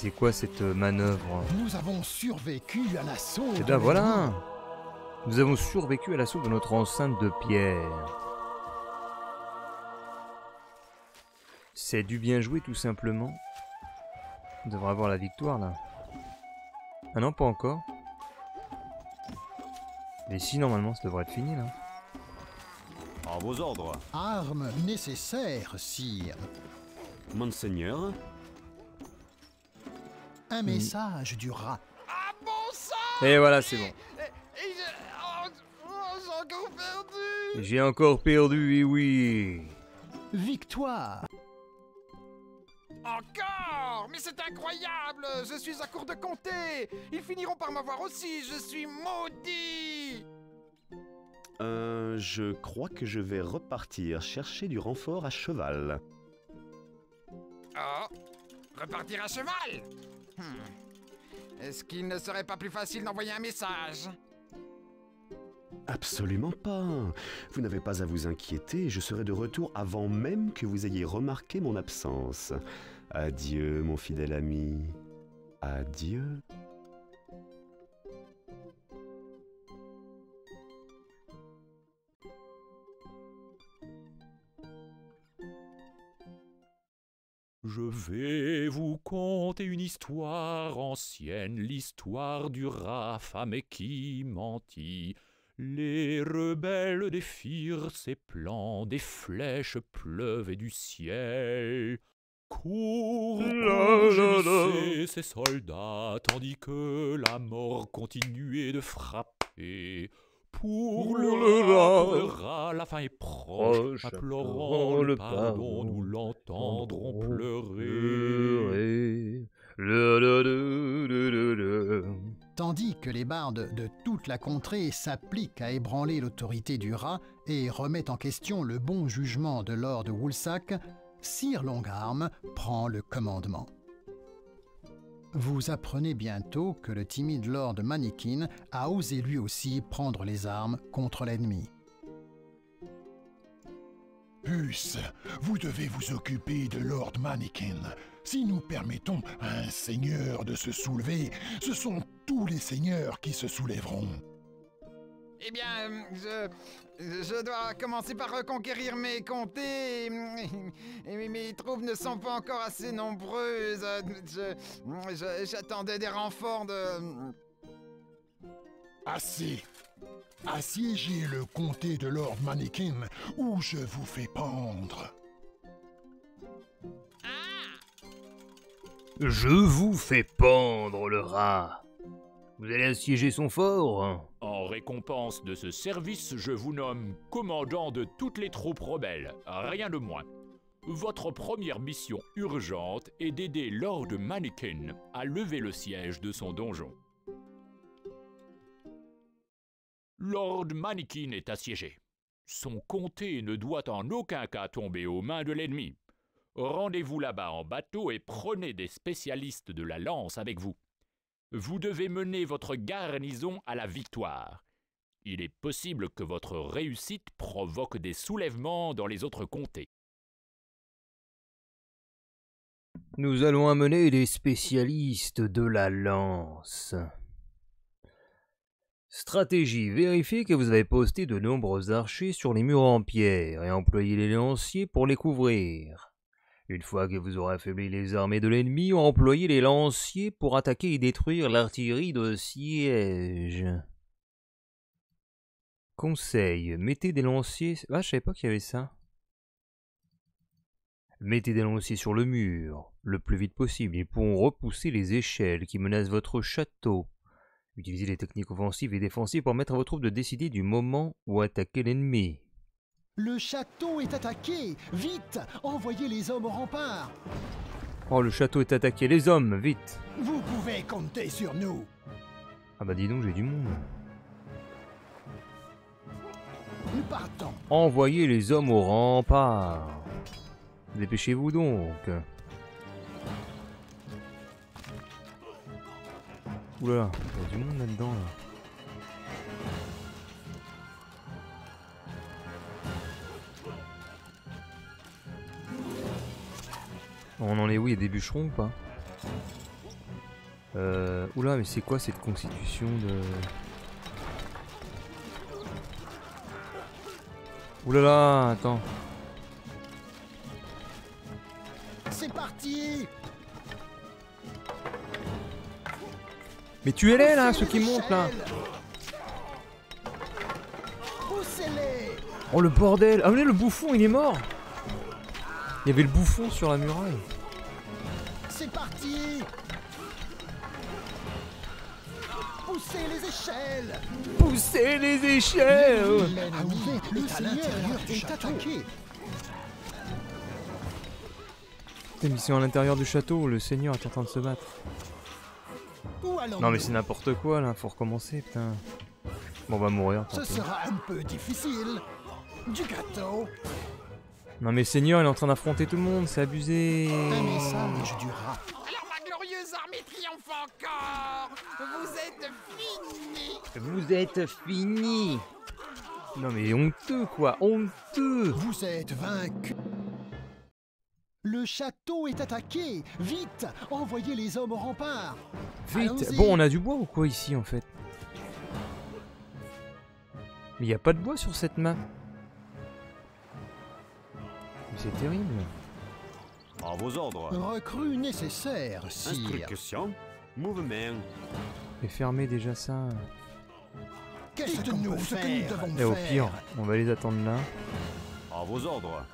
C'est quoi cette manœuvre? Nous avons survécu à l'assaut. Eh ben voilà! Nous avons survécu à l'assaut de notre enceinte de pierre. C'est du bien joué tout simplement. On devrait avoir la victoire là. Ah non, pas encore. Mais si, normalement ça devrait être fini là. À vos ordres, Armes nécessaires, sire. monseigneur. Un message du rat. Ah bon sang! Et voilà, c'est bon. Et j'ai encore perdu! J'ai encore perdu, et oui. Victoire. Encore! Mais c'est incroyable! Je suis à court de compter! Ils finiront par m'avoir aussi! Je suis maudit! Je crois que je vais repartir chercher du renfort à cheval. Oh! Repartir à cheval? Est-ce qu'il ne serait pas plus facile d'envoyer un message? Absolument pas. Vous n'avez pas à vous inquiéter, je serai de retour avant même que vous ayez remarqué mon absence. Adieu, mon fidèle ami. Adieu. Je vais vous conter une histoire ancienne, l'histoire du rat famé qui mentit. Les rebelles défirent ses plans, des flèches pleuvaient du ciel. Cours, gémissaient ces soldats, tandis que la mort continuait de frapper. Pour le rat, la fin est proche, implorant le pardon, nous l'entendrons pleurer. Tandis que les bardes de toute la contrée s'appliquent à ébranler l'autorité du rat et remettent en question le bon jugement de Lord Woolsack, Sir Longarm prend le commandement. Vous apprenez bientôt que le timide Lord Mannikin a osé lui aussi prendre les armes contre l'ennemi. Puce, vous devez vous occuper de Lord Mannikin. Si nous permettons à un seigneur de se soulever, ce sont tous les seigneurs qui se soulèveront. Eh bien, je dois commencer par reconquérir mes comtés. Et mes troupes ne sont pas encore assez nombreuses. J'attendais des renforts de... Assez. Assiégez le comté de Lord Mannikin ou je vous fais pendre. Je vous fais pendre le rat. Vous allez assiéger son fort? En récompense de ce service, je vous nomme commandant de toutes les troupes rebelles, rien de moins. Votre première mission urgente est d'aider Lord Mannikin à lever le siège de son donjon. Lord Mannikin est assiégé. Son comté ne doit en aucun cas tomber aux mains de l'ennemi. Rendez-vous là-bas en bateau et prenez des spécialistes de la lance avec vous. Vous devez mener votre garnison à la victoire. Il est possible que votre réussite provoque des soulèvements dans les autres comtés. Nous allons amener des spécialistes de la lance. Stratégie. Vérifiez que vous avez posté de nombreux archers sur les murs en pierre et employez les lanciers pour les couvrir. Une fois que vous aurez affaibli les armées de l'ennemi, employez les lanciers pour attaquer et détruire l'artillerie de siège. Conseil, mettez des lanciers... Ah, je savais pas qu'il y avait ça. Mettez des lanciers sur le mur, le plus vite possible. Ils pourront repousser les échelles qui menacent votre château. Utilisez les techniques offensives et défensives pour permettre à vos troupes de décider du moment où attaquer l'ennemi. Le château est attaqué! Vite! Envoyez les hommes au rempart! Oh, le château est attaqué. Les hommes, vite! Vous pouvez compter sur nous. Ah bah dis donc, j'ai du monde. Nous partons. Envoyez les hommes au rempart. Dépêchez-vous donc. Oula, il y a du monde là-dedans là. On en est où? Il y a des bûcherons ou pas? Oula, mais c'est quoi cette constitution de... Oulala, attends. C'est parti! Mais tuez-les là, ceux qui montent là. Poussez-les! Oh le bordel. Ah mais le bouffon il est mort. Il y avait le bouffon sur la muraille. C'est parti! Poussez les échelles! Poussez les échelles. L'ennemi est à l'intérieur du château. Putain, mais ils sont à l'intérieur du château, le seigneur est en train de se battre. Où allons-nous? Non mais c'est n'importe quoi là, faut recommencer putain. Bon on va mourir. tant Ce pis. sera un peu difficile. Du gâteau. Non mais le seigneur il est en train d'affronter tout le monde, c'est abusé. Un message du rat. Alors ma glorieuse armée triomphe encore. Vous êtes finis. Vous êtes fini. Non mais honteux quoi, honteux. Vous êtes vaincu. Le château est attaqué. Vite, envoyez les hommes au rempart. Vite. Allons-y. Bon on a du bois ou quoi ici en fait? Mais il n'y a pas de bois sur cette map. C'est terrible. À vos ordres. Recrue nécessaire, sire. Instruction. Mouvement. Et fermez déjà ça. Qu'est-ce que nous devons Et au faire? pire, on va les attendre là. À vos ordres.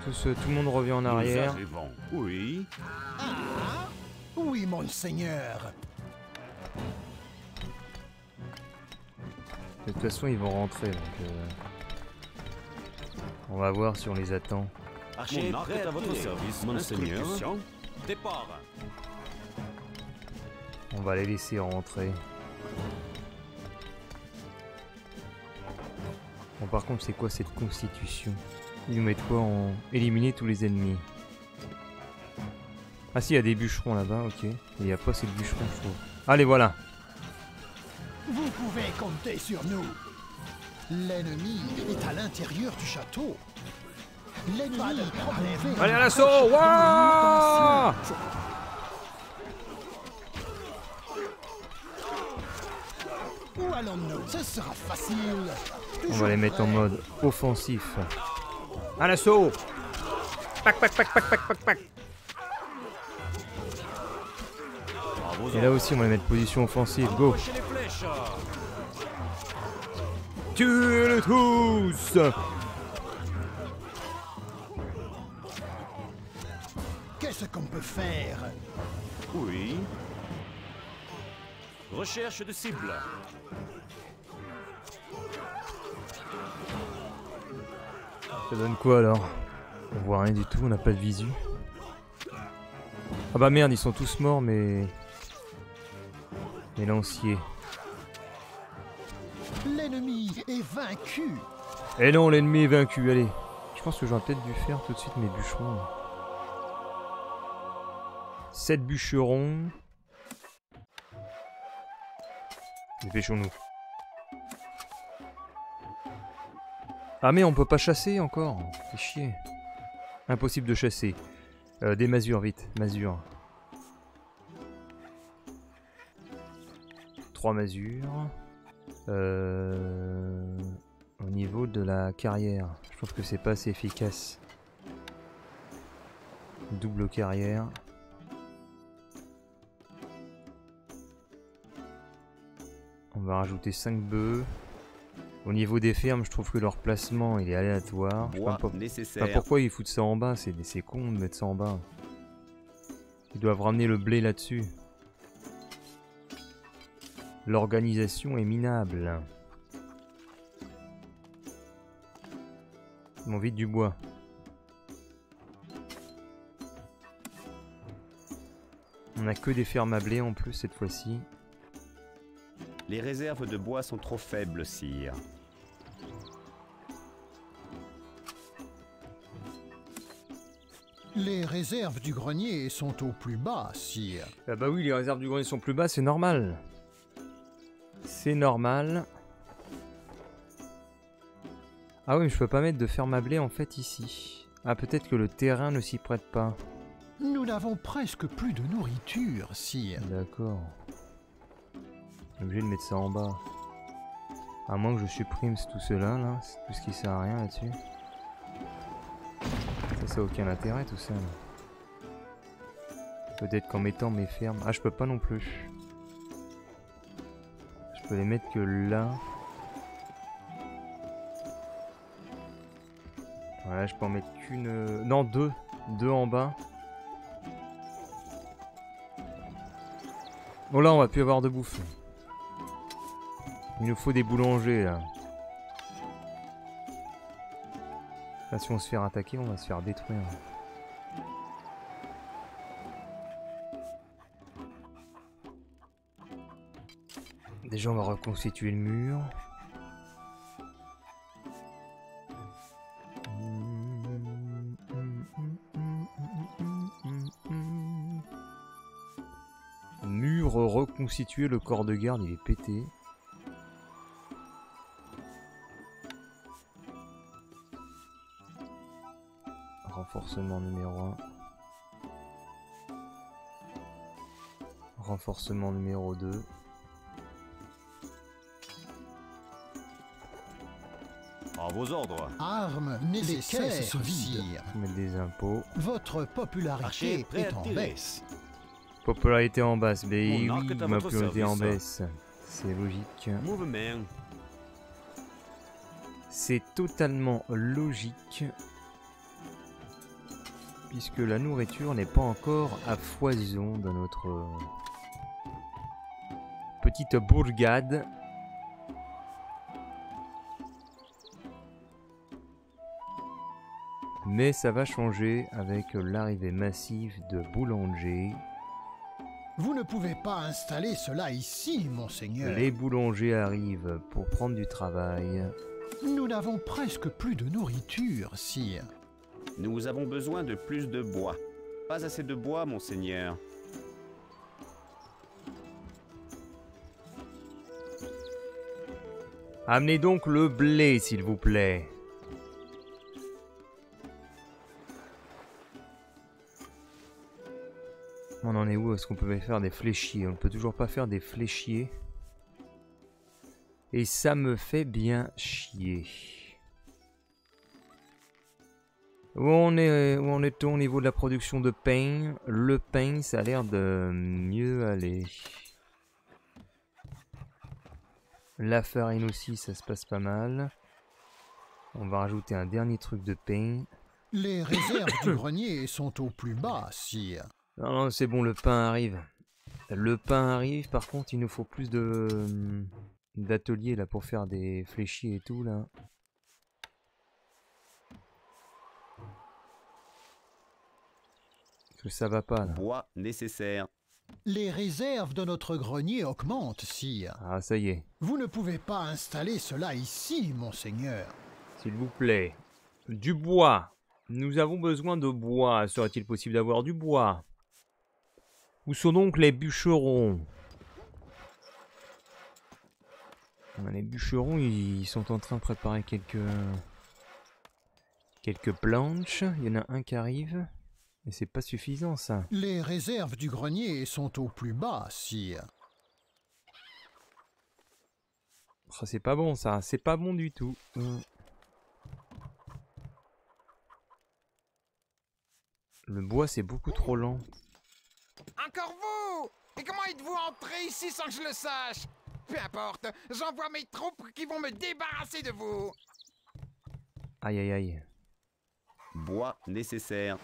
Tout le monde revient en arrière. Nous arrivons. Oui. Ah, oui, monseigneur. De toute façon, ils vont rentrer. Donc, on va voir si on les attend. Mon arc est à votre service, monseigneur. Instruction. Départ. On va les laisser rentrer. Bon, par contre, c'est quoi cette constitution? Ils nous mettent quoi en... Éliminer tous les ennemis. Ah si, il y a des bûcherons là-bas, ok. Et il n'y a pas assez de bûcherons, je trouve. Allez, voilà. Vous pouvez compter sur nous. L'ennemi est à l'intérieur du château. L'ennemi a ouvert Allez à une l'assaut. brèche dans Wouah! l'ancien- Où allons-nous? Ce sera facile. On va les mettre en mode offensif. À l'assaut! Pac, pac, pac, pac, pac, pac, pac. À vos Et là aussi, on va les mettre position offensive. Go! Chez les flèches. Tuez-les tous! Qu'est-ce qu'on peut faire? Oui. Recherche de cible. Ça donne quoi alors? On voit rien du tout, on n'a pas de visu. Ah bah merde, ils sont tous morts, mais... Les lanciers. L'ennemi est vaincu. Et non, l'ennemi est vaincu, allez. Je pense que j'aurais peut-être dû faire tout de suite mes bûcherons. 7 bûcherons. Dépêchons-nous. Ah mais on peut pas chasser encore. C'est chier. Impossible de chasser. Des masures, vite. Masures. 3 masures. Au niveau de la carrière. Je trouve que c'est pas assez efficace. Double carrière. On va rajouter 5 bœufs. Au niveau des fermes, je trouve que leur placement il est aléatoire. Je sais Bois pas nécessaire. pourquoi ils foutent ça en bas, c'est con de mettre ça en bas. Ils doivent ramener le blé là-dessus. L'organisation est minable. Ils m'ont vite du bois. On a que des fermes à blé en plus cette fois-ci. Les réserves de bois sont trop faibles, sire. Les réserves du grenier sont au plus bas, sire. Ah bah oui, les réserves du grenier sont plus bas, c'est normal. C'est normal. Ah oui, mais je peux pas mettre de ferme à blé en fait ici. Ah peut-être que le terrain ne s'y prête pas. Nous n'avons presque plus de nourriture, sire. D'accord. Je suis obligé de mettre ça en bas. À moins que je supprime tout cela là, c'est tout ce qui sert à rien là-dessus. Ça a aucun intérêt tout ça. Peut-être qu'en mettant mes fermes... Ah, je peux pas non plus. Je peux les mettre que là. Voilà, je peux en mettre qu'une... Non, deux. Deux en bas. Bon là, on va plus avoir de bouffe. Il nous faut des boulangers là. Là, si on se fait attaquer, on va se faire détruire. Déjà, on va reconstituer le mur. Mur reconstitué, le corps de garde, il est pété. Renforcement numéro 1. Renforcement numéro 2. À vos ordres. Armes Les nécessaires, caisses sont vides. sire. Mettre des impôts. Votre popularité Archer prêt est à en tirer. baisse. Popularité en basse. Mais Mon oui, arc est à ma votre popularité en service. baisse. C'est logique. Mouvement. C'est totalement logique. Puisque la nourriture n'est pas encore à foison dans notre petite bourgade. Mais ça va changer avec l'arrivée massive de boulangers. Vous ne pouvez pas installer cela ici, monseigneur. Les boulangers arrivent pour prendre du travail. Nous n'avons presque plus de nourriture, sire. Nous avons besoin de plus de bois. Pas assez de bois, monseigneur. Amenez donc le blé, s'il vous plaît. On en est où? Est-ce qu'on peut faire des fléchiers? On ne peut toujours pas faire des fléchiers. Et ça me fait bien chier. Où on est au niveau de la production de pain? Le pain, ça a l'air de mieux aller. La farine aussi, ça se passe pas mal. On va rajouter un dernier truc de pain. Les réserves du grenier sont au plus bas, sire. Non, non, c'est bon, le pain arrive. Le pain arrive, par contre, il nous faut plus d'ateliers là pour faire des fléchis et tout là. Parce que ça va pas là. Bois nécessaire. Les réserves de notre grenier augmentent, sire. Ah, ça y est. Vous ne pouvez pas installer cela ici, monseigneur. S'il vous plaît. Du bois. Nous avons besoin de bois. Serait-il possible d'avoir du bois? Où sont donc les bûcherons? Les bûcherons, ils sont en train de préparer quelques planches. Il y en a un qui arrive. Mais c'est pas suffisant ça. Les réserves du grenier sont au plus bas, sire. Oh, c'est pas bon ça. C'est pas bon du tout. Le bois c'est beaucoup trop lent. Encore vous! Et comment êtes-vous entré ici sans que je le sache? Peu importe, j'envoie mes troupes qui vont me débarrasser de vous! Aïe aïe aïe. Bois nécessaire.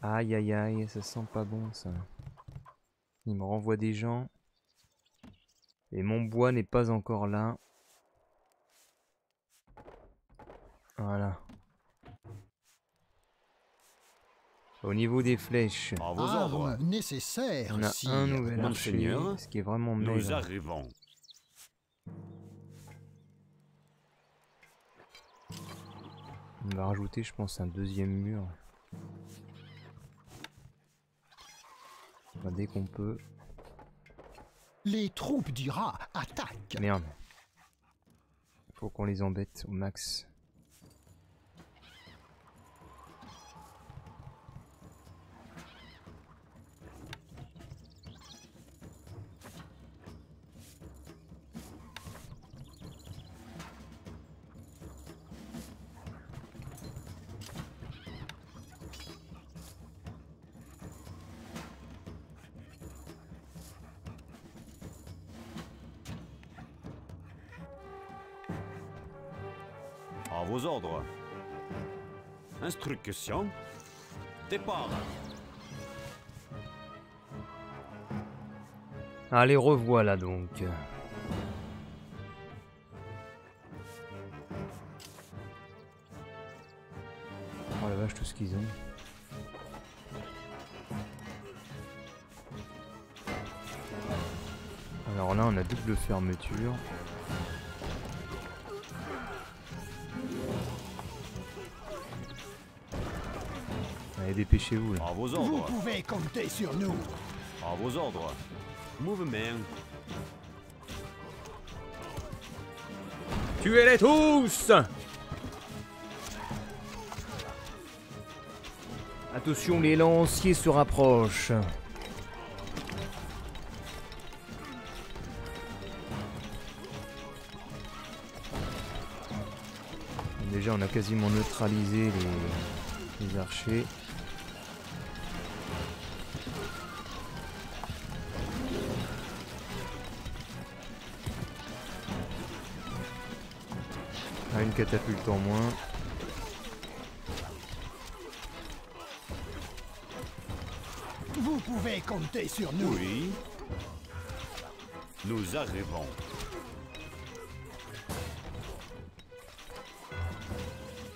Aïe aïe aïe, ça sent pas bon ça. Il me renvoie des gens. Et mon bois n'est pas encore là. Voilà. Au niveau des flèches, À vos ordres. Armes nécessaires, on a sire. un nouvel archer, Monseigneur, ce qui est vraiment Nous maigre. arrivons. On va rajouter, je pense, un deuxième mur. Enfin, dès qu'on peut. Les troupes du rat attaquent. Merde. Faut qu'on les embête au max. À vos ordres. Instruction. Départ. Allez, revoilà donc. Oh la vache, tout ce qu'ils ont. Alors là, on a double fermeture. Allez, dépêchez-vous là. À vos Vous ordres. pouvez compter sur nous. À vos ordres. Mouvement. Tuez-les tous! Attention, les lanciers se rapprochent. Déjà, on a quasiment neutralisé les archers. Ah, une catapulte en moins. Vous pouvez compter sur nous. Oui. Nous arrivons.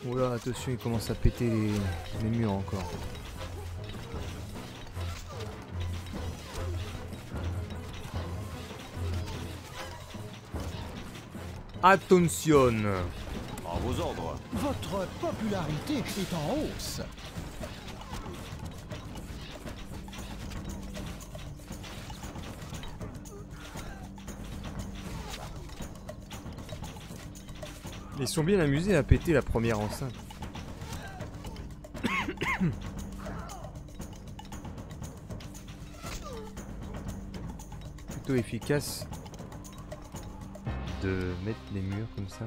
Oula, attention, il commence à péter les murs encore. Attention! À vos ordres. Votre popularité est en hausse. Ils sont bien amusés à péter la première enceinte. Plutôt efficace de mettre les murs comme ça.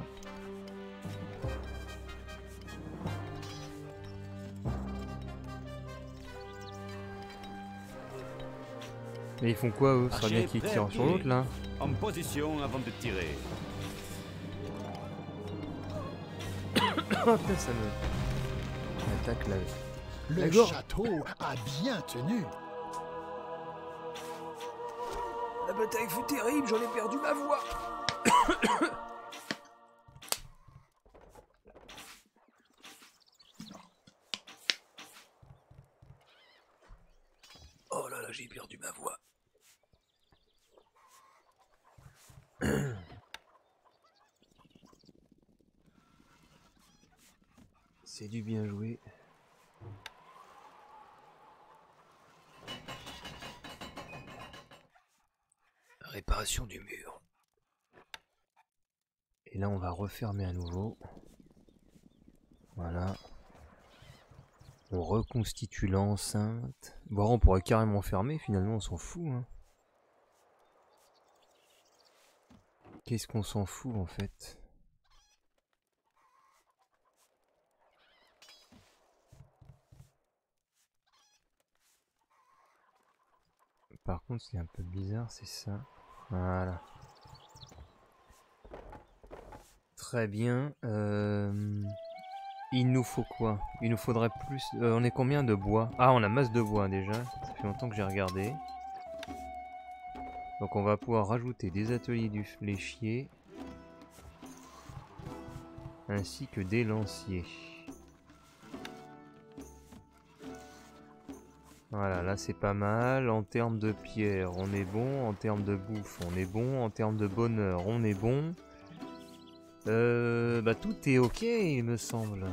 Mais ils font quoi eux? Ce serait bien qu'ils tirent sur l'autre là. En position avant de tirer. Oh putain, ça me attaque là. Le La gorge. château a bien tenu. La bataille fut terrible, j'en ai perdu ma voix. Oh là là, j'ai perdu ma voix. C'est du bien joué. Réparation du mur. Et là, on va refermer à nouveau. Voilà. On reconstitue l'enceinte. Bon, on pourrait carrément fermer, finalement, on s'en fout. Hein. Qu'est-ce qu'on s'en fout, en fait? Par contre, ce qui est un peu bizarre, c'est ça. Voilà. Très bien. Il nous faut quoi? Il nous faudrait plus... on est combien de bois? Ah, on a masse de bois déjà. Ça fait longtemps que j'ai regardé. Donc on va pouvoir rajouter des ateliers du fléchier. Ainsi que des lanciers. Voilà, là c'est pas mal. En termes de pierre, on est bon. En termes de bouffe, on est bon. En termes de bonheur, on est bon. Bah tout est ok, il me semble.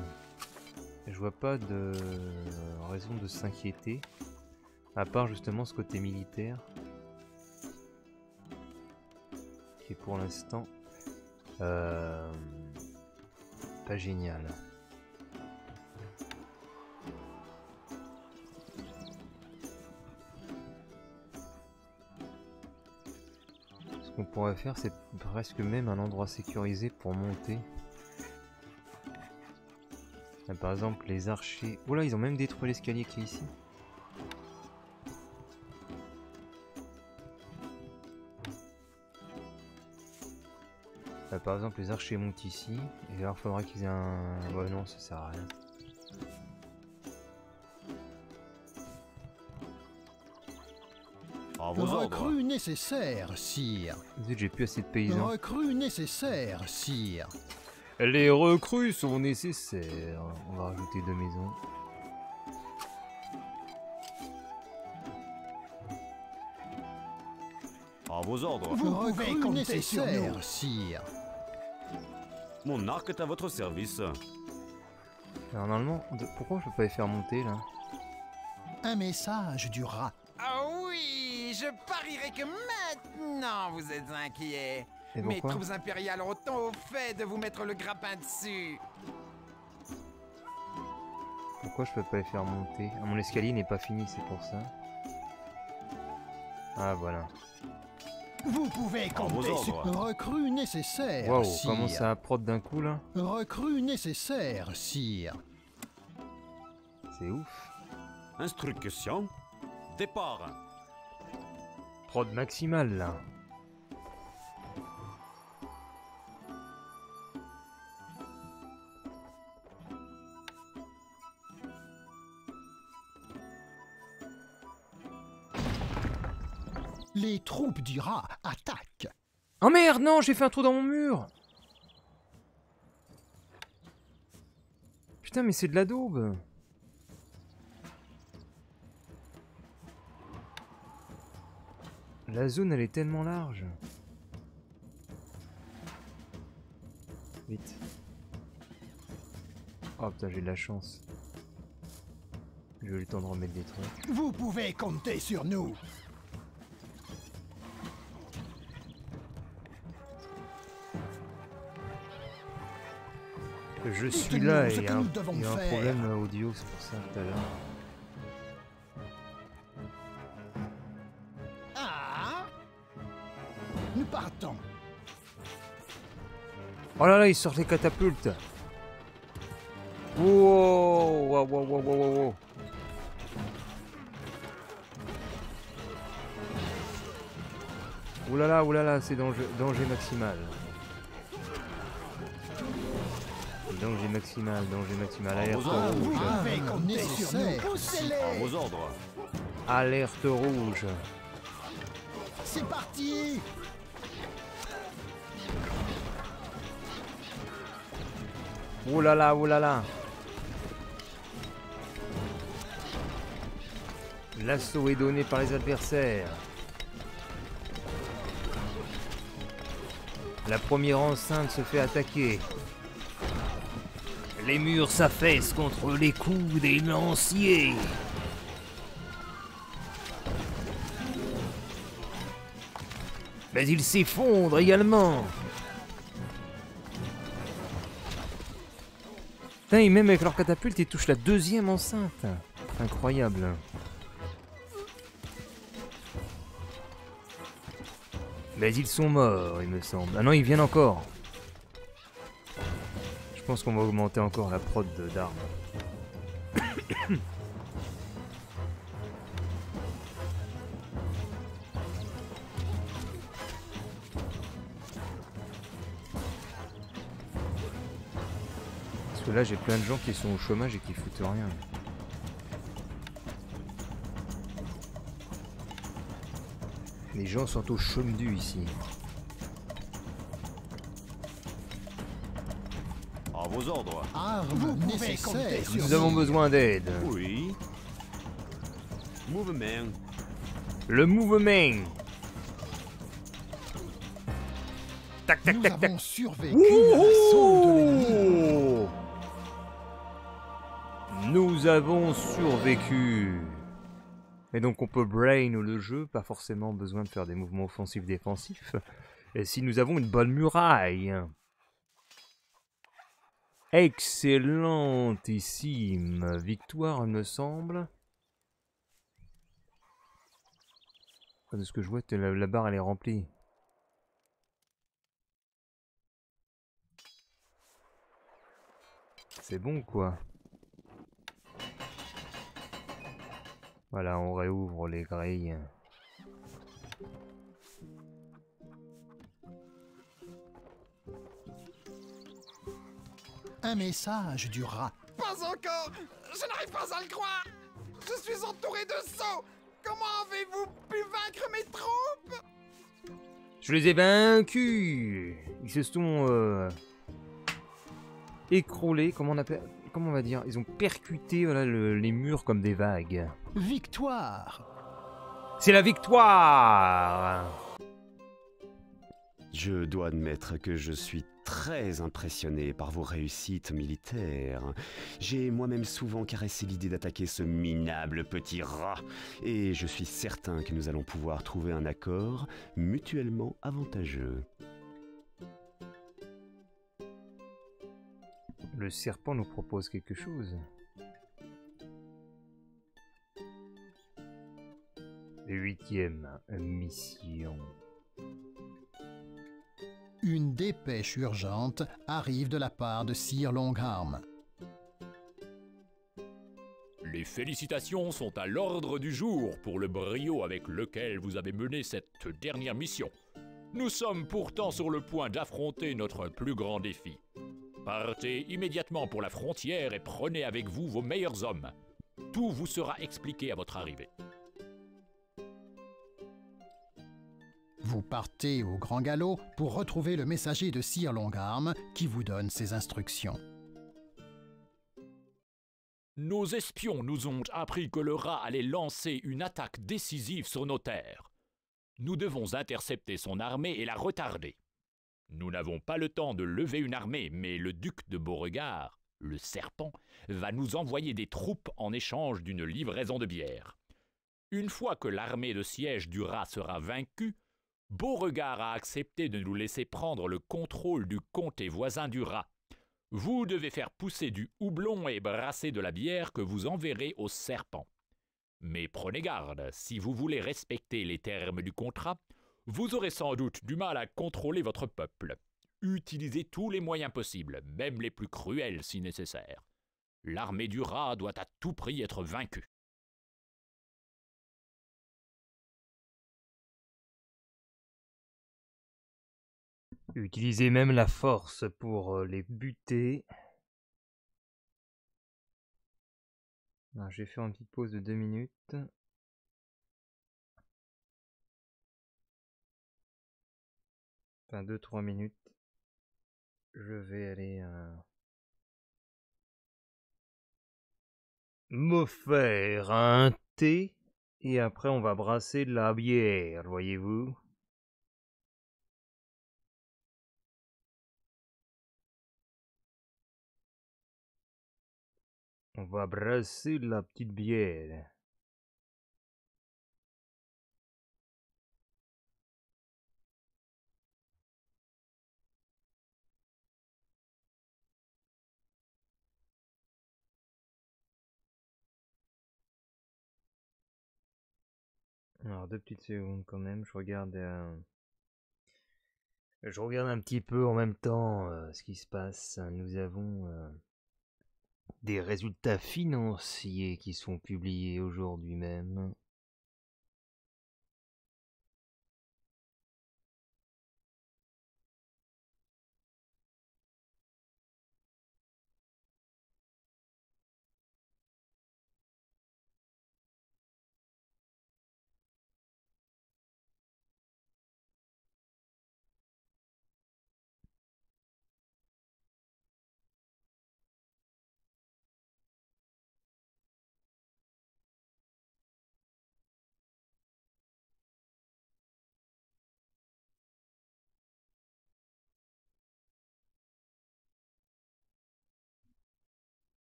Je vois pas de raison de s'inquiéter. À part justement ce côté militaire. Qui est pour l'instant pas génial. Ce qu'on pourrait faire, c'est presque même un endroit sécurisé pour monter. Là, par exemple, les archers... Oh là, ils ont même détruit l'escalier qui est ici. Par exemple, les archers montent ici. Et alors, il faudra qu'ils aient un... Ouais, non, ça sert à rien. À vos ordres. Recrue nécessaire, sire. Zut, j'ai plus assez de paysans. Recrue nécessaire, sire. Les recrues sont nécessaires. On va rajouter 2 maisons. À vos ordres. Vous pouvez compter sur nous, sire. Mon arc est à votre service. Normalement, pourquoi je peux pas les faire monter là? Un message du rat. Ah oui, je parierais que maintenant vous êtes inquiets. Et Mes pourquoi? troupes impériales auront au fait de vous mettre le grappin dessus. Pourquoi je peux pas les faire monter? Ah, mon escalier n'est pas fini, c'est pour ça. Ah voilà. Vous pouvez À vos compter sur... ordres. Recrue nécessaire, Waouh, sire. comment ça prod d'un coup là? Recrue nécessaire, sire. C'est ouf. Instruction. Départ. Prod maximale là. Les troupes du rat attaquent. Oh merde, non, j'ai fait un trou dans mon mur. Putain, mais c'est de la daube. La zone, elle est tellement large. Vite. Oh putain, j'ai de la chance. J'ai eu le temps de remettre des trucs. Vous pouvez compter sur nous. Je suis Dites-nous là ce et que nous devons il y a un faire. problème audio, c'est pour ça tout à l'heure. Ah, nous partons. Oh là là, ils sortent les catapultes. Wow, wow, wow, wow, wow, wow. Ouh là là, c'est danger maximal. Danger maximal, alerte Vous rouge. pouvez compter sur nous. À Poussez-les. vos ordres. Alerte rouge. C'est parti. Ouh là là, ouh là là. L'assaut est donné par les adversaires. La première enceinte se fait attaquer. Les murs s'affaissent contre les coups des lanciers. Mais ils s'effondrent également. Putain, et même avec leur catapulte, ils touchent la deuxième enceinte. Incroyable. Mais ils sont morts, il me semble. Ah non, ils viennent encore. Je pense qu'on va augmenter encore la prod d'armes. Parce que là, j'ai plein de gens qui sont au chômage et qui foutent rien. Les gens sont au chôme-du ici. À vos ordres. Armes nécessaires. Nous avons besoin d'aide. Oui. Mouvement. Le mouvement. Tac, tac, Nous tac, tac. avons survécu à l'assaut de l'ennemi. Nous avons survécu. Et donc on peut brain le jeu, pas forcément besoin de faire des mouvements offensifs défensifs. Et si nous avons une bonne muraille. Excellentissime victoire, il me semble. De ce que je vois, la barre elle est remplie. C'est bon quoi. Voilà, on réouvre les grilles. Un message du rat. Pas encore! Je n'arrive pas à le croire! Je suis entouré de sceaux! Comment avez-vous pu vaincre mes troupes? Je les ai vaincus. Ils se sont écroulés, comment on va dire, ils ont percuté voilà, les murs comme des vagues. Victoire! C'est la victoire! Je dois admettre que je suis très impressionné par vos réussites militaires. J'ai moi-même souvent caressé l'idée d'attaquer ce minable petit rat, et je suis certain que nous allons pouvoir trouver un accord mutuellement avantageux. Le serpent nous propose quelque chose. Huitième mission. Une dépêche urgente arrive de la part de Sir Longarm. Les félicitations sont à l'ordre du jour pour le brio avec lequel vous avez mené cette dernière mission. Nous sommes pourtant sur le point d'affronter notre plus grand défi. Partez immédiatement pour la frontière et prenez avec vous vos meilleurs hommes. Tout vous sera expliqué à votre arrivée. Vous partez au grand galop pour retrouver le messager de Sir Longarm qui vous donne ses instructions. Nos espions nous ont appris que le rat allait lancer une attaque décisive sur nos terres. Nous devons intercepter son armée et la retarder. Nous n'avons pas le temps de lever une armée, mais le duc de Beauregard, le serpent, va nous envoyer des troupes en échange d'une livraison de bière. Une fois que l'armée de siège du rat sera vaincue, Beauregard a accepté de nous laisser prendre le contrôle du comté voisin du rat. Vous devez faire pousser du houblon et brasser de la bière que vous enverrez au serpent. Mais prenez garde, si vous voulez respecter les termes du contrat, vous aurez sans doute du mal à contrôler votre peuple. Utilisez tous les moyens possibles, même les plus cruels si nécessaire. L'armée du rat doit à tout prix être vaincue. Utilisez même la force pour les buter. Alors, je vais faire une petite pause de 2 minutes. Enfin 2-3 minutes. Je vais aller me faire un thé et après on va brasser de la bière, voyez-vous. On va brasser de la petite bière. Alors 2 petites secondes quand même, je regarde un petit peu en même temps ce qui se passe. Nous avons des résultats financiers qui sont publiés aujourd'hui même.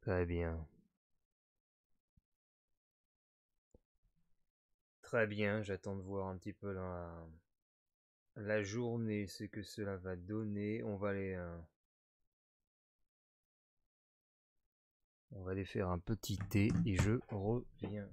Très bien. Très bien, j'attends de voir un petit peu la journée, ce que cela va donner. On va aller faire un petit thé et je reviens.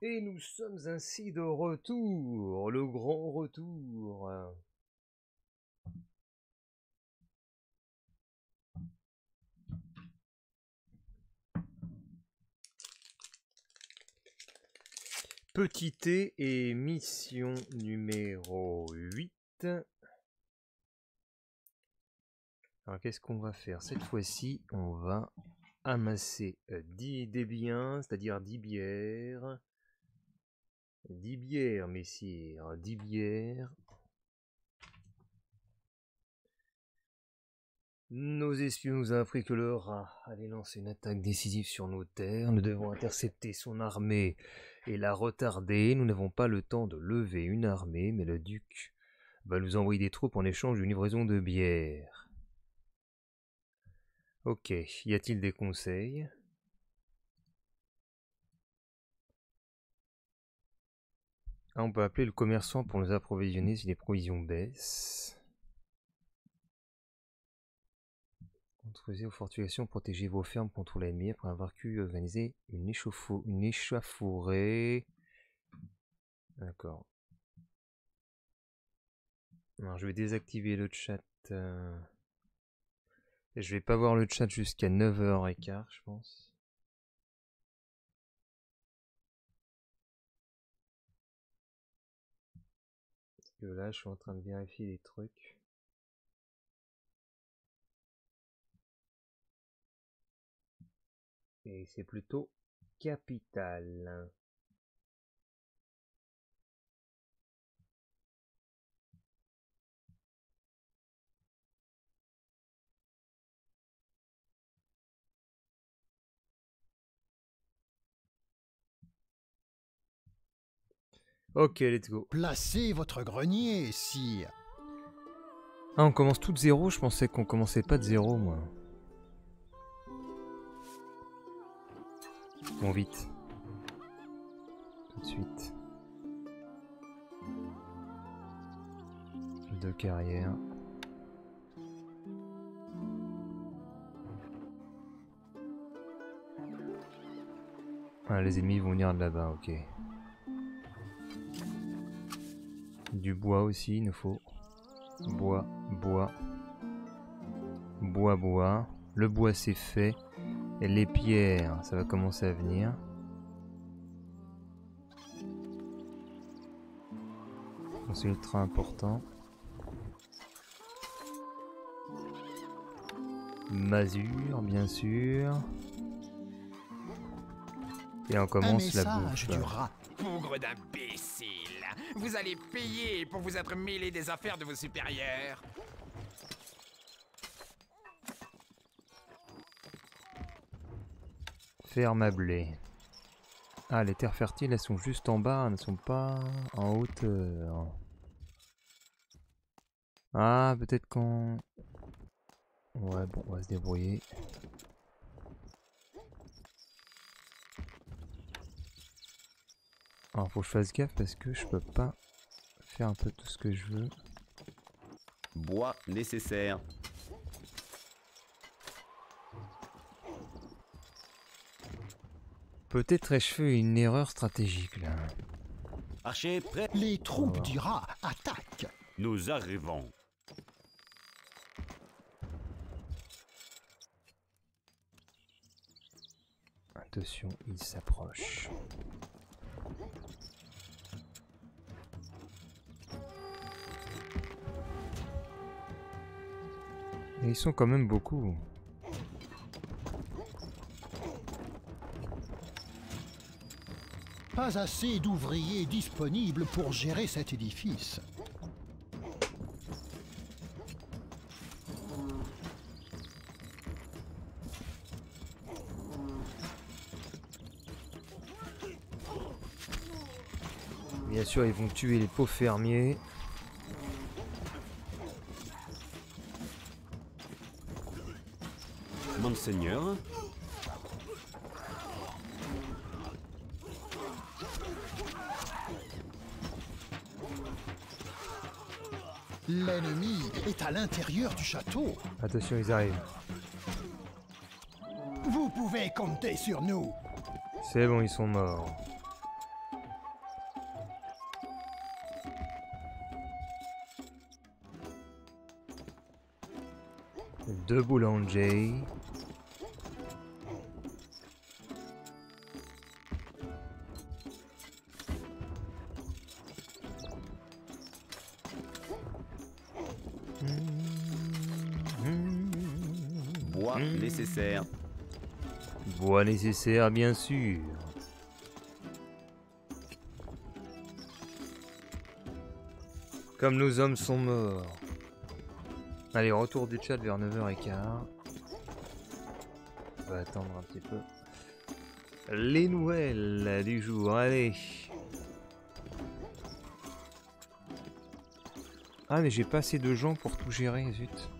Et nous sommes ainsi de retour, le grand retour. Petit T et mission numéro 8. Alors qu'est-ce qu'on va faire? Cette fois-ci, on va amasser des biens, c'est-à-dire 10 bières. 10 bières, messire, 10 bières. Nos espions nous ont appris que le rat allait lancer une attaque décisive sur nos terres. Nous devons intercepter son armée et la retarder. Nous n'avons pas le temps de lever une armée, mais le duc va nous envoyer des troupes en échange d'une livraison de bière. Ok, y a-t-il des conseils? Ah, on peut appeler le commerçant pour nous approvisionner si les provisions baissent. Construisez vos fortifications, protégez vos fermes contre l'ennemi. Après avoir organisé une échauffourée. D'accord. Alors je vais désactiver le chat. Je vais pas voir le chat jusqu'à 9h15, je pense. Parce que là, je suis en train de vérifier les trucs. Et c'est plutôt capital. Ok, let's go. Placez votre grenier, sire. Ah, on commence tout de zéro? Je pensais qu'on commençait pas de zéro, moi. Bon, vite. Tout de suite. 2 carrières. Ah, les ennemis vont venir de là-bas, ok. Du bois aussi, il nous faut. Bois, bois. Bois, bois. Le bois, c'est fait. Et les pierres, ça va commencer à venir. C'est ultra important. Masure, bien sûr. Et on commence la bouffe. Du rat. Bougre d'imbécile! Vous allez payer pour vous être mêlé des affaires de vos supérieurs. Ferme à blé. Ah, les terres fertiles, elles sont juste en bas, elles ne sont pas en hauteur. Ah, peut-être qu'on... Ouais, bon, on va se débrouiller. Alors, faut que je fasse gaffe parce que je peux pas faire un peu tout ce que je veux. Bois nécessaire. Peut-être ai-je fait une erreur stratégique là. Archer prêt. Les troupes du rat attaquent. Nous arrivons. Attention, il s'approche. Et ils sont quand même beaucoup. Pas assez d'ouvriers disponibles pour gérer cet édifice. Bien sûr, ils vont tuer les pauvres fermiers. Monseigneur. L'ennemi est à l'intérieur du château. Attention, ils arrivent. Vous pouvez compter sur nous. C'est bon, ils sont morts. 2 boulangers. Bois nécessaire. Bois nécessaire, bien sûr. Comme nos hommes sont morts. Allez, retour du chat vers 9h15. On va attendre un petit peu. Les nouvelles du jour, allez. Ah, mais j'ai pas assez de gens pour tout gérer, zut.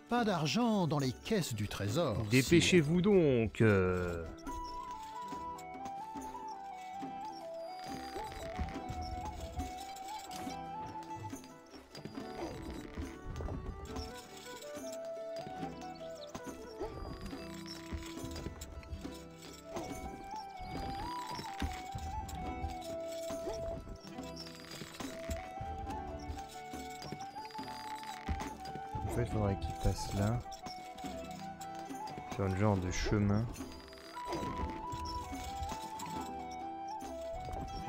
Pas d'argent dans les caisses du trésor. sire. Dépêchez-vous donc. En fait, il faudrait qu'il passe là. Sur un genre de chemin.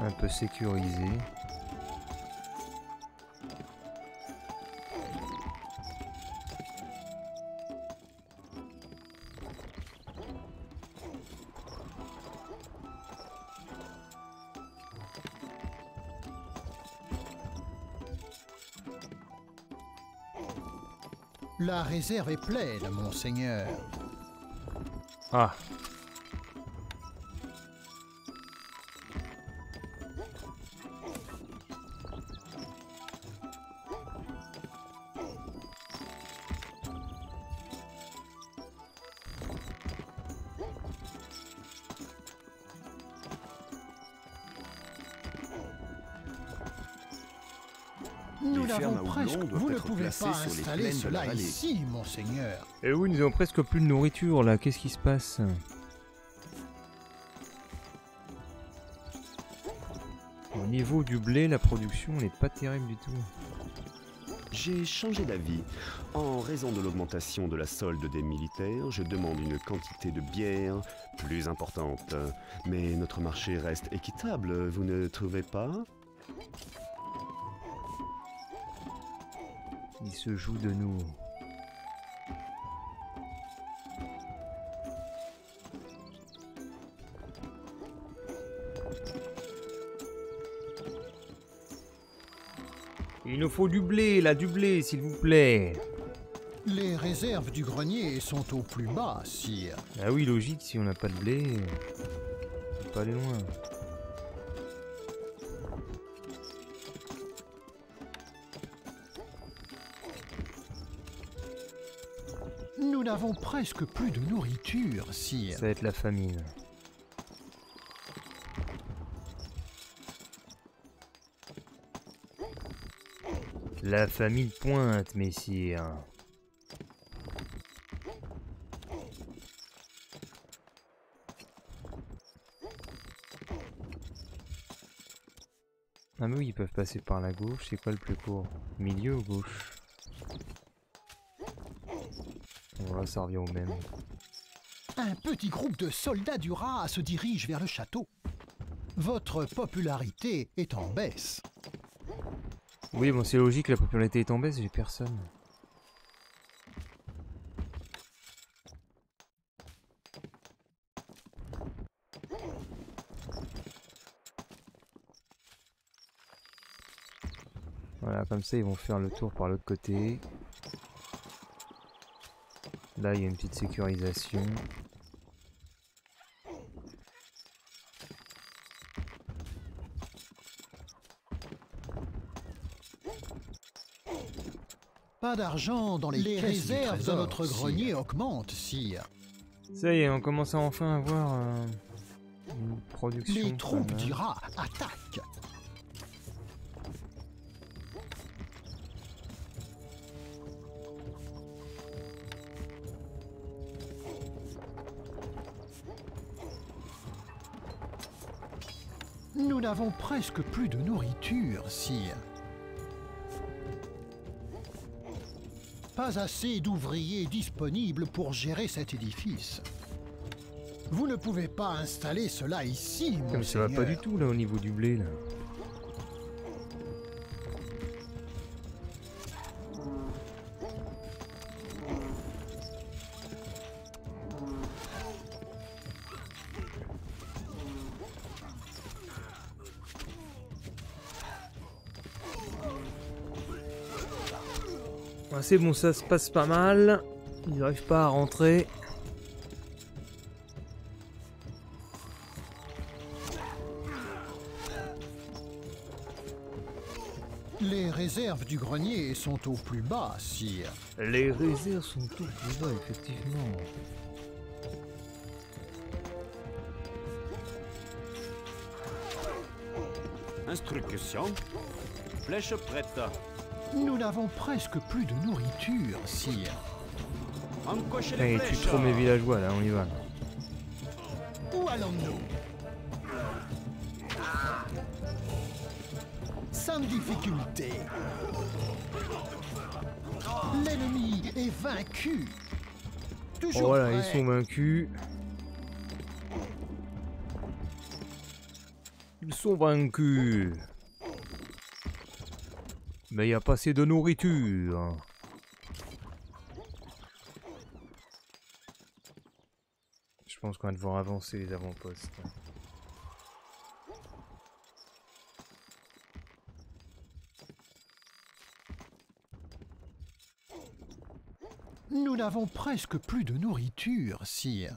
Un peu sécurisé. La réserve est pleine, monseigneur. Ah. Nous Les fermes l'avons à presque. houblon doivent Vous ne être pouvez placées pas sur les installer plaines de la cela vallée. ici, monseigneur. Et oui, nous avons presque plus de nourriture là. Qu'est-ce qui se passe? Au niveau du blé, la production n'est pas terrible du tout. J'ai changé d'avis. En raison de l'augmentation de la solde des militaires, je demande une quantité de bière plus importante. Mais notre marché reste équitable, vous ne trouvez pas? Il se joue de nous. Il nous faut du blé, là, du blé, s'il vous plaît. Les réserves du grenier sont au plus bas, sire. Ah oui, logique, si on n'a pas de blé, on peut pas aller loin. Nous n'avons presque plus de nourriture, sire. Ça va être la famine. La famine pointe, messire. Ah mais oui, ils peuvent passer par la gauche. C'est quoi le plus court? Milieu ou gauche? Voilà, ça revient au même. Un petit groupe de soldats du rat se dirige vers le château. Votre popularité est en baisse. Oui, bon, c'est logique, la popularité est en baisse, j'ai personne. Voilà, comme ça, ils vont faire le tour par l'autre côté. Là, il y a une petite sécurisation. Pas Pas d'argent dans les réserves de notre grenier augmentent, sire. Ça y est, on commence à enfin avoir une production. Les troupes du rat attaquent. Nous n'avons presque plus de nourriture, sire. Pas assez d'ouvriers disponibles pour gérer cet édifice. Vous ne pouvez pas installer cela ici, Comme monseigneur. ça va pas du tout là au niveau du blé là. Ah, c'est bon, ça se passe pas mal. Ils n'arrivent pas à rentrer. Les réserves du grenier sont au plus bas, sire. Les réserves sont tout plus bas, effectivement. Instruction. Flèche prête. Nous n'avons presque plus de nourriture, sire. Encochez les Allez, tu flèches. trop mes villageois là, on y va. Où allons-nous? Sans difficulté. L'ennemi est vaincu. Toujours Voilà, prêt. ils sont vaincus. Ils sont vaincus. Mais il n'y a pas assez de nourriture. Je pense qu'on va devoir avancer les avant-postes. Nous n'avons presque plus de nourriture, sire.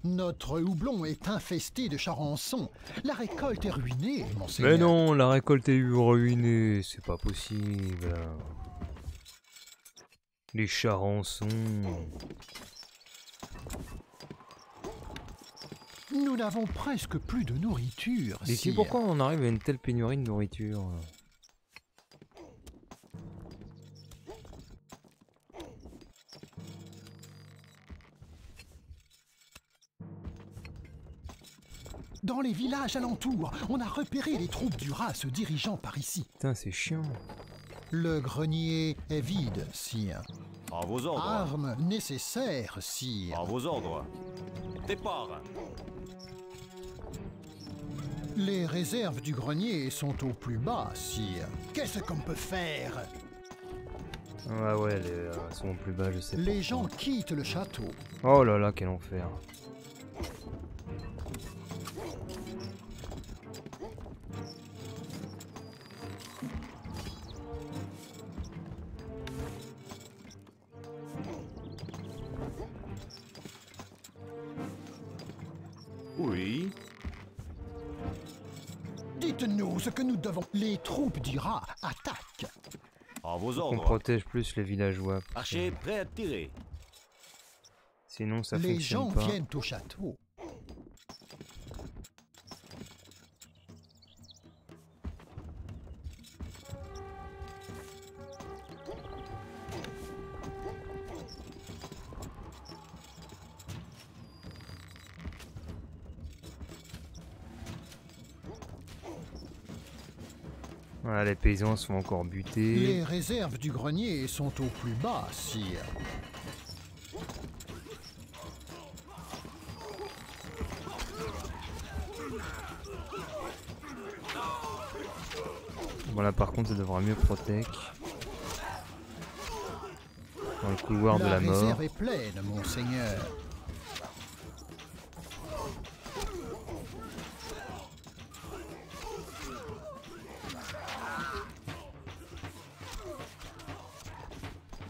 Notre houblon est infesté de charançons. La récolte est ruinée, monseigneur. Mais non, la récolte est ruinée, c'est pas possible. Les charançons. Nous n'avons presque plus de nourriture, Et sire. pourquoi on arrive à une telle pénurie de nourriture? Dans les villages alentours, on a repéré les troupes du rat se dirigeant par ici. Putain, c'est chiant. Le grenier est vide, sire. À vos ordres. Armes nécessaires, sire. À vos ordres. Départ. Les réserves du grenier sont au plus bas, sire. Qu'est-ce qu'on peut faire? Ah ouais, elles sont plus bas, je sais pas. Les gens quittent le château. Oh là là, quel enfer. Oui. Dites-nous ce que nous devons. Les troupes du rat attaquent. À vos On ordres. protège plus les villageois. Archer prêt à tirer. Sinon, ça Les gens fonctionne pas. viennent au château. Voilà, les paysans sont encore butés. Les réserves du grenier sont au plus bas, sire. Voilà, par contre, ça devra mieux protect. Dans le couloir de la La mort. réserve est pleine, monseigneur.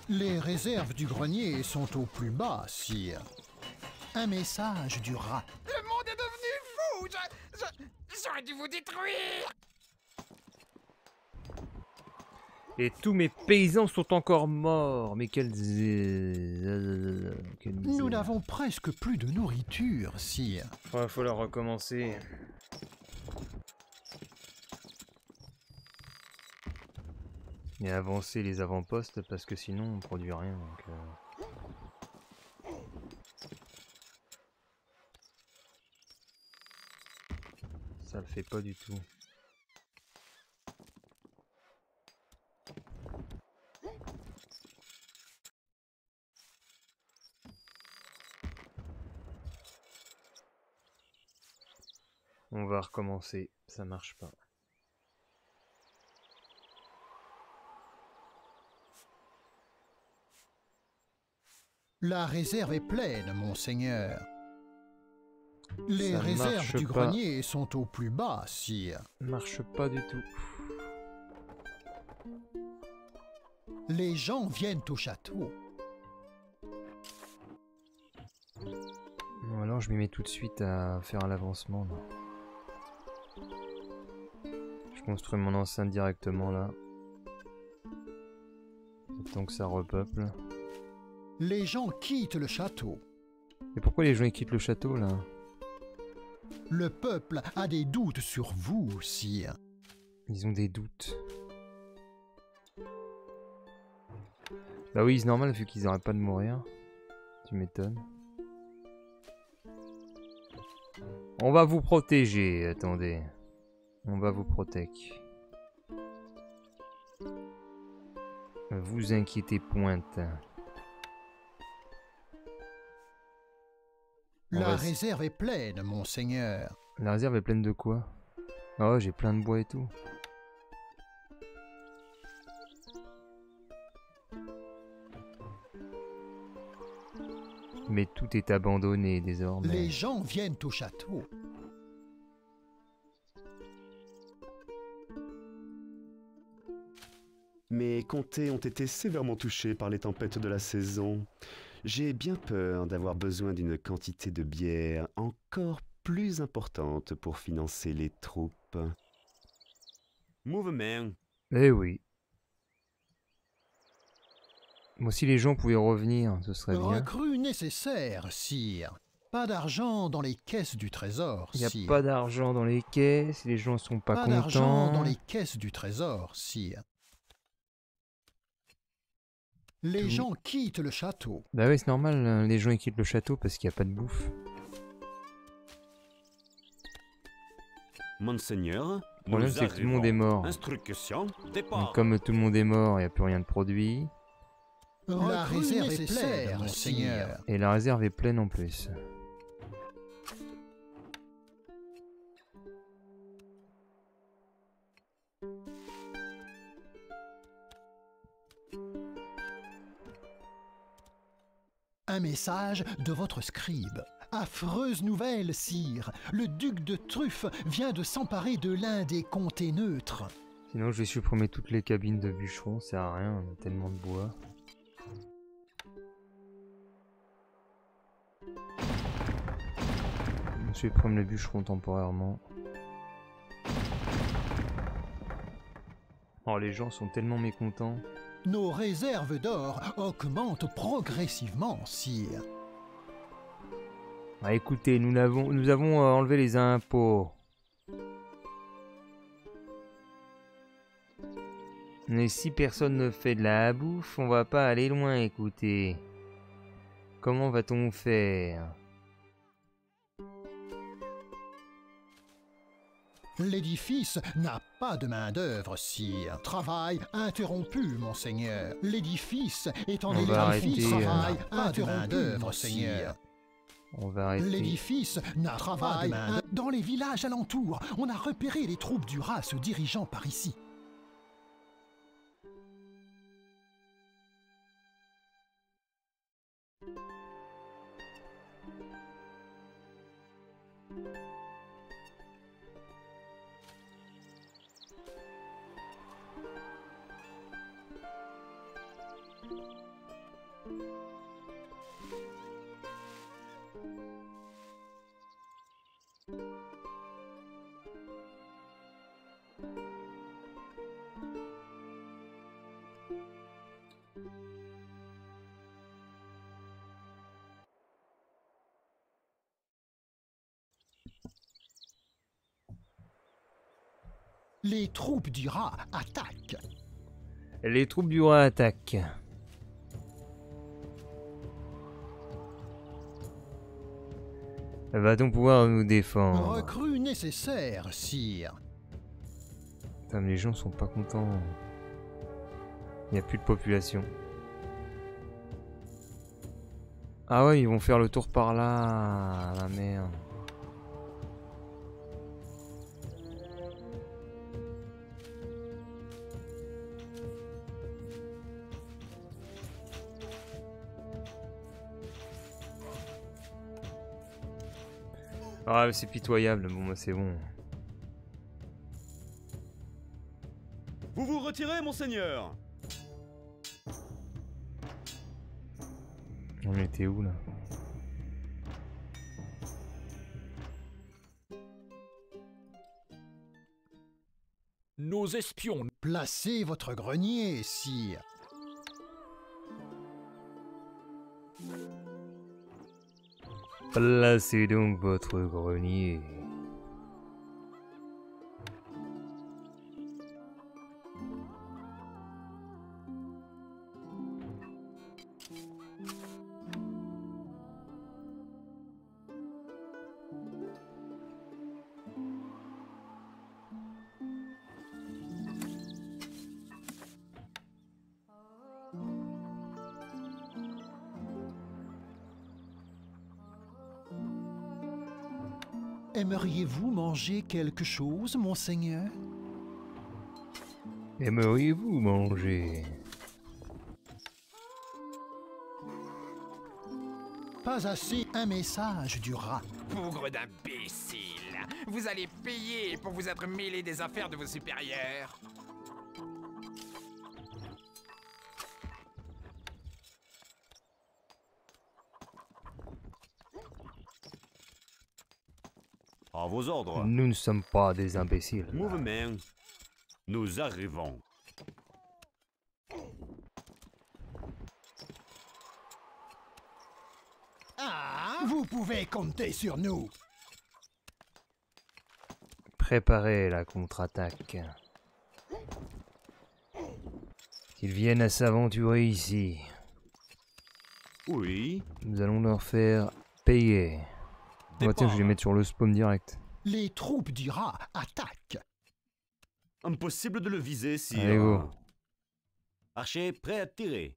Les réserves du grenier sont au plus bas, sire. Un message du rat. Le monde est devenu fou. J'aurais dû vous détruire. Et tous mes paysans sont encore morts. Mais quelle Nous n'avons presque plus de nourriture, sire. Ouais, faut leur recommencer. Et avancer les avant-postes parce que sinon on produit rien. Donc, ça le fait pas du tout. On va recommencer, ça marche pas. La réserve est pleine, monseigneur. Les Ça réserves marche du pas. grenier sont au plus bas, sire. Marche pas du tout. Les gens viennent au château. Bon, alors je m'y mets tout de suite à faire l'avancement. Là. Je construis mon enceinte directement là. Tant que ça repeuple. Les gens quittent le château. Et pourquoi les gens ils quittent le château là? Le peuple a des doutes sur vous, sire. Ils ont des doutes. Bah oui, c'est normal vu qu'ils n'arrêtent pas de mourir. Tu m'étonnes. On va vous protéger, attendez. On va vous protéger. Vous inquiétez pointe. La réserve est pleine, monseigneur. La réserve est pleine de quoi? Oh, j'ai plein de bois et tout. Mais tout est abandonné désormais. Les gens viennent au château. Mes comtés ont été sévèrement touchés par les tempêtes de la saison. J'ai bien peur d'avoir besoin d'une quantité de bière encore plus importante pour financer les troupes. Mouvement. Eh oui. Moi, si les gens pouvaient revenir, ce serait bien. Recrue nécessaire, sire. Pas d'argent dans les caisses du trésor, Il n'y a sire. pas d'argent dans les caisses, les gens sont pas Pas d'argent contents. dans les caisses du trésor, sire. Les gens quittent le château. Bah oui, c'est normal, les gens ils quittent le château parce qu'il n'y a pas de bouffe. Monseigneur, Le problème c'est que tout le monde est mort. Instruction, Donc, départ. comme tout le monde est mort, il n'y a plus rien de produit. La réserve est pleine, monseigneur. Et la réserve est pleine en plus. Un message de votre scribe. Affreuse nouvelle, sire. Le duc de Truffe vient de s'emparer de l'un des comtés neutres. Sinon je vais supprimer toutes les cabines de bûcherons, ça sert à rien, on a tellement de bois. Je supprime le bûcheron temporairement. Oh, les gens sont tellement mécontents. Nos réserves d'or augmentent progressivement, sire. Ah, écoutez, nous avons enlevé les impôts. Mais si personne ne fait de la bouffe, on va pas aller loin, écoutez. Comment va-t-on faire? L'édifice n'a pas de main-d'œuvre, sire. Travail interrompu, monseigneur. L'édifice est en On va édifice. arrêter, Travail interrompu, monseigneur. seigneur. On va arrêter. L'édifice n'a pas de main-d'œuvre. Dans les villages alentours, on a repéré les troupes du rat se dirigeant par ici. Les troupes du rat attaquent. Les troupes du rat attaquent. Va-t-on pouvoir nous défendre? Recrue nécessaire, sire. Putain, mais les gens sont pas contents. Il n'y a plus de population. Ah ouais, ils vont faire le tour par là. La merde. Ah, c'est pitoyable. Bon, bah, c'est bon. Vous vous retirez, monseigneur? On était où là? Nos espions Placez votre grenier, sire. Placez donc votre grenier. Aimeriez-vous manger quelque chose, monseigneur? Aimeriez-vous manger? Pas assez un message du rat. Bougre d'imbécile! Vous allez payer pour vous être mêlé des affaires de vos supérieurs. À vos ordres. Nous ne sommes pas des imbéciles. Mouvement. Nous arrivons. Ah, vous pouvez compter sur nous. Préparez la contre-attaque. Qu'ils viennent à s'aventurer ici. Oui. Nous allons leur faire payer. Oh, tiens, je vais les mettre sur le spawn direct. Les troupes du rat attaquent. Impossible de le viser, sire. Allez, go. Archer prêt à tirer.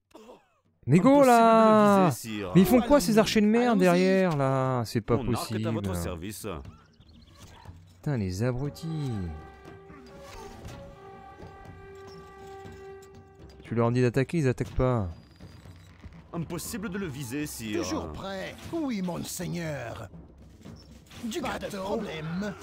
Mais go Impossible là! de le viser, sire. Mais ils font quoi ces archers de merde Allons-y. derrière là? C'est pas Mon arc est possible. à votre service. Putain, les abrutis. Tu leur dis d'attaquer, ils attaquent pas. Impossible de le viser, sire. Toujours prêt. Oui, monseigneur. Pas de problème.